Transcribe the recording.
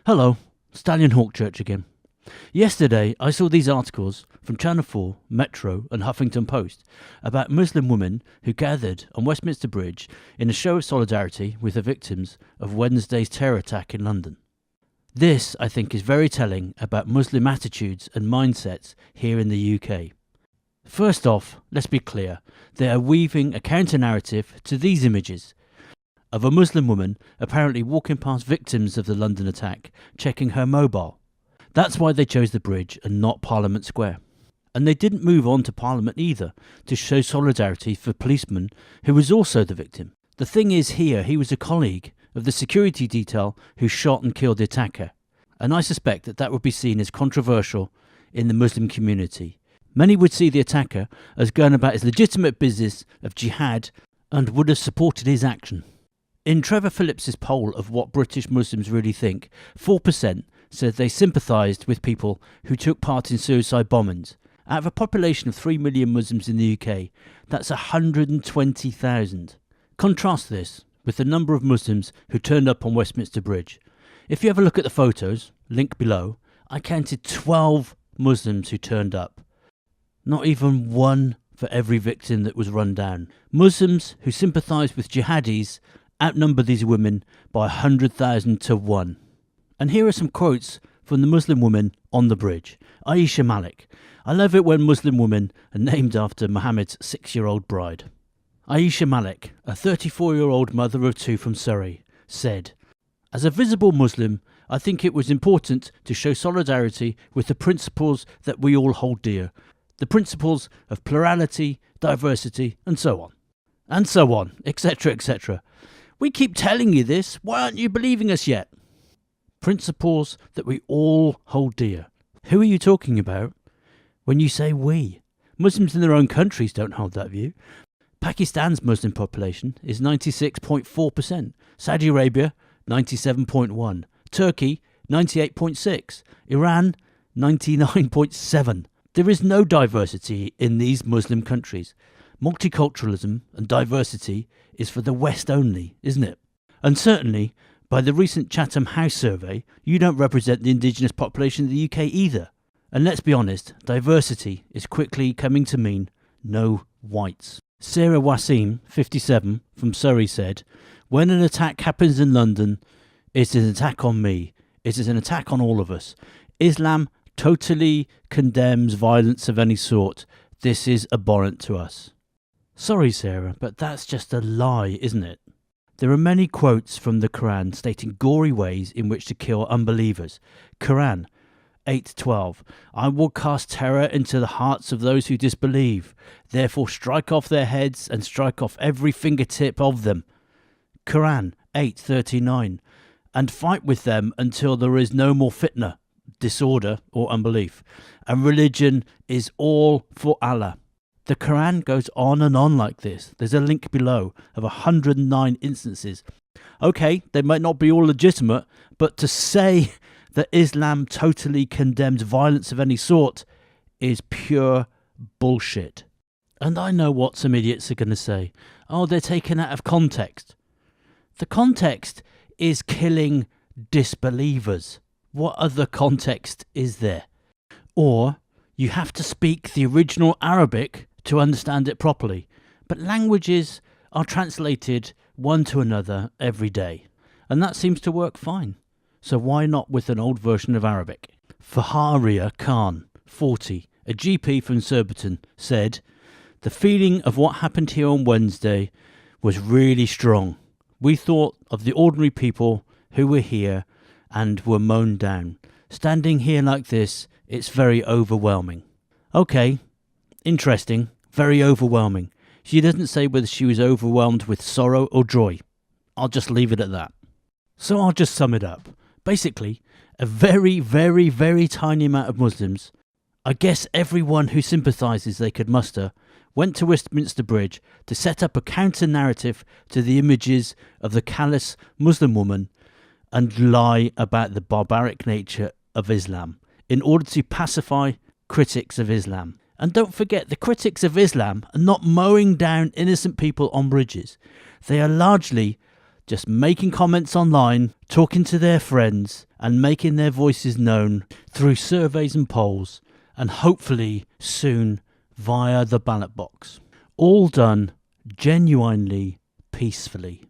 Hello, Stallion Hawkchurch again. Yesterday I saw these articles from Channel 4, Metro and Huffington Post about Muslim women who gathered on Westminster Bridge in a show of solidarity with the victims of Wednesday's terror attack in London. This, I think, is very telling about Muslim attitudes and mindsets here in the UK. First off, let's be clear, they are weaving a counter-narrative to these images of a Muslim woman apparently walking past victims of the London attack, checking her mobile. That's why they chose the bridge and not Parliament Square. And they didn't move on to Parliament either, to show solidarity for a policeman who was also the victim. The thing is here, he was a colleague of the security detail who shot and killed the attacker. And I suspect that would be seen as controversial in the Muslim community. Many would see the attacker as going about his legitimate business of jihad and would have supported his action. In Trevor Phillips's poll of what British Muslims really think, 4% said they sympathised with people who took part in suicide bombings. Out of a population of 3 million Muslims in the UK, that's 120,000. Contrast this with the number of Muslims who turned up on Westminster Bridge. If you have a look at the photos, link below, I counted 12 Muslims who turned up. Not even one for every victim that was run down. Muslims who sympathised with jihadis outnumber these women by 100,000 to 1. And here are some quotes from the Muslim woman on the bridge. Aisha Malik. I love it when Muslim women are named after Muhammad's 6-year-old bride. Aisha Malik, a 34-year-old mother of 2 from Surrey, said, "As a visible Muslim, I think it was important to show solidarity with the principles that we all hold dear. The principles of plurality, diversity, and so on, etc., etc. We keep telling you this, why aren't you believing us yet? Principles that we all hold dear. Who are you talking about when you say we? Muslims in their own countries don't hold that view. Pakistan's Muslim population is 96.4%, Saudi Arabia 97.1%, Turkey 98.6%, Iran 99.7%. There is no diversity in these Muslim countries. Multiculturalism and diversity is for the West only, isn't it? And certainly, by the recent Chatham House survey, you don't represent the indigenous population of the UK either. And let's be honest, diversity is quickly coming to mean no whites. Sarah Wasim, 57, from Surrey said, "When an attack happens in London, it is an attack on me. It is an attack on all of us. Islam totally condemns violence of any sort. This is abhorrent to us." Sorry, Sarah, but that's just a lie, isn't it? There are many quotes from the Quran stating gory ways in which to kill unbelievers. Quran 8:12. I will cast terror into the hearts of those who disbelieve. Therefore strike off their heads and strike off every fingertip of them. Quran 8:39. And fight with them until there is no more fitna, disorder or unbelief. And religion is all for Allah. The Quran goes on and on like this. There's a link below of 109 instances. Okay, they might not be all legitimate, but to say that Islam totally condemns violence of any sort is pure bullshit. And I know what some idiots are going to say. Oh, they're taken out of context. The context is killing disbelievers. What other context is there? Or you have to speak the original Arabic to understand it properly. But languages are translated one to another every day. And that seems to work fine. So why not with an old version of Arabic? Faharia Khan, 40, a GP from Surbiton, said, "The feeling of what happened here on Wednesday was really strong. We thought of the ordinary people who were here and were mown down. Standing here like this, it's very overwhelming." Okay, interesting, very overwhelming. She doesn't say whether she was overwhelmed with sorrow or joy. I'll just leave it at that. So I'll just sum it up. Basically, a very, very, very tiny amount of Muslims, I guess everyone who sympathises they could muster, went to Westminster Bridge to set up a counter-narrative to the images of the callous Muslim woman and lie about the barbaric nature of Islam in order to pacify critics of Islam. And don't forget, the critics of Islam are not mowing down innocent people on bridges. They are largely just making comments online, talking to their friends, and making their voices known through surveys and polls, and hopefully soon via the ballot box. All done genuinely peacefully.